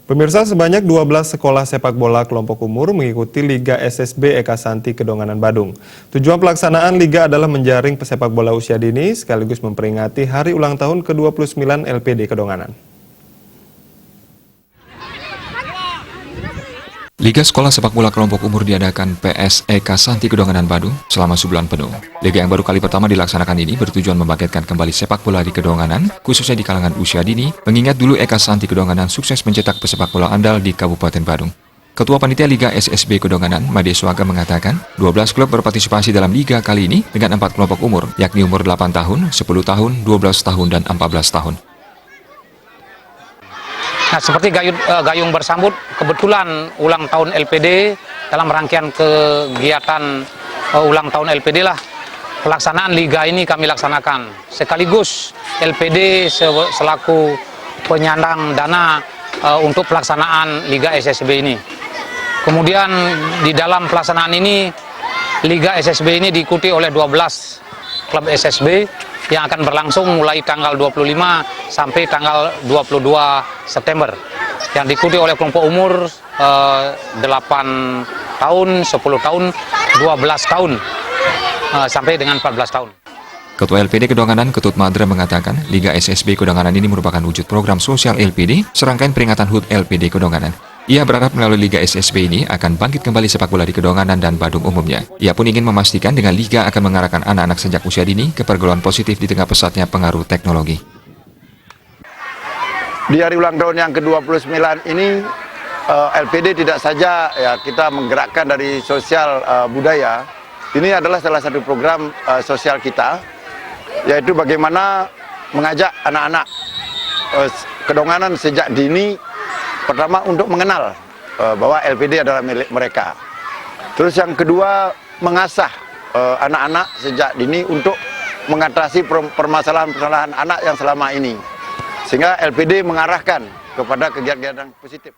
Pemirsa, sebanyak 12 sekolah sepak bola kelompok umur mengikuti Liga SSB Eka Santi Kedonganan Badung. Tujuan pelaksanaan Liga adalah menjaring pesepak bola usia dini sekaligus memperingati hari ulang tahun ke-29 LPD Kedonganan. Liga Sekolah Sepak Bola Kelompok Umur diadakan PS Eka Santi Kedonganan Badung selama sebulan penuh. Liga yang baru kali pertama dilaksanakan ini bertujuan membangkitkan kembali sepak bola di Kedonganan, khususnya di kalangan usia dini, mengingat dulu Eka Santi Kedonganan sukses mencetak pesepak bola andal di Kabupaten Badung. Ketua Panitia Liga SSB Kedonganan, Made Swaga mengatakan, 12 klub berpartisipasi dalam Liga kali ini dengan 4 kelompok umur, yakni umur 8 tahun, 10 tahun, 12 tahun, dan 14 tahun. Nah, seperti gayung bersambut, kebetulan ulang tahun LPD, dalam rangkaian kegiatan ulang tahun LPD lah, pelaksanaan Liga ini kami laksanakan. Sekaligus LPD selaku penyandang dana untuk pelaksanaan Liga SSB ini. Kemudian di dalam pelaksanaan ini, Liga SSB ini diikuti oleh 12 klub SSB yang akan berlangsung mulai tanggal 25 sampai tanggal 22 September. Yang diikuti oleh kelompok umur 8 tahun, 10 tahun, 12 tahun, sampai dengan 14 tahun. Ketua LPD Kedonganan, Ketut Madra mengatakan, Liga SSB Kedonganan ini merupakan wujud program sosial LPD, serangkaian peringatan HUT LPD Kedonganan. Ia berharap melalui Liga SSB ini akan bangkit kembali sepak bola di Kedonganan dan Badung umumnya. Ia pun ingin memastikan dengan Liga akan mengarahkan anak-anak sejak usia dini ke pergaulan positif di tengah pesatnya pengaruh teknologi. Di hari ulang tahun yang ke-29 ini, LPD tidak saja ya kita menggerakkan dari sosial budaya. Ini adalah salah satu program sosial kita, yaitu bagaimana mengajak anak-anak Kedonganan sejak dini, pertama untuk mengenal bahwa LPD adalah milik mereka. Terus yang kedua, mengasah anak-anak sejak dini untuk mengatasi permasalahan-permasalahan anak yang selama ini. Sehingga LPD mengarahkan kepada kegiatan-kegiatan positif.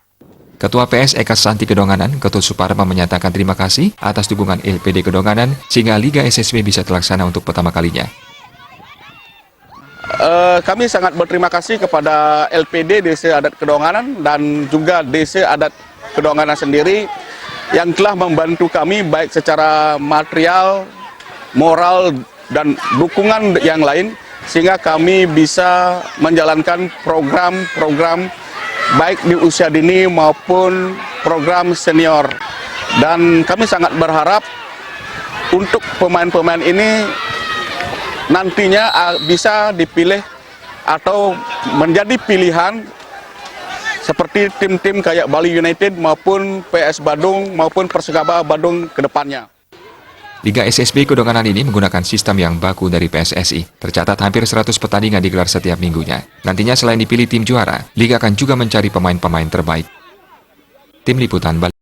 Ketua PS Eka Santi Kedonganan, Ketut Suparma menyatakan terima kasih atas dukungan LPD Kedonganan sehingga Liga SSB bisa terlaksana untuk pertama kalinya. Kami sangat berterima kasih kepada LPD DC Adat Kedonganan dan juga DC Adat Kedonganan sendiri yang telah membantu kami baik secara material, moral, dan dukungan yang lain sehingga kami bisa menjalankan program-program baik di usia dini maupun program senior. Dan kami sangat berharap untuk pemain-pemain ini nantinya bisa dipilih atau menjadi pilihan seperti tim-tim kayak Bali United maupun PS Badung maupun Persikaba Badung ke depannya. Liga SSB Kedonganan ini menggunakan sistem yang baku dari PSSI. Tercatat hampir 100 pertandingan digelar setiap minggunya. Nantinya selain dipilih tim juara, Liga akan juga mencari pemain-pemain terbaik. Tim Liputan Bali.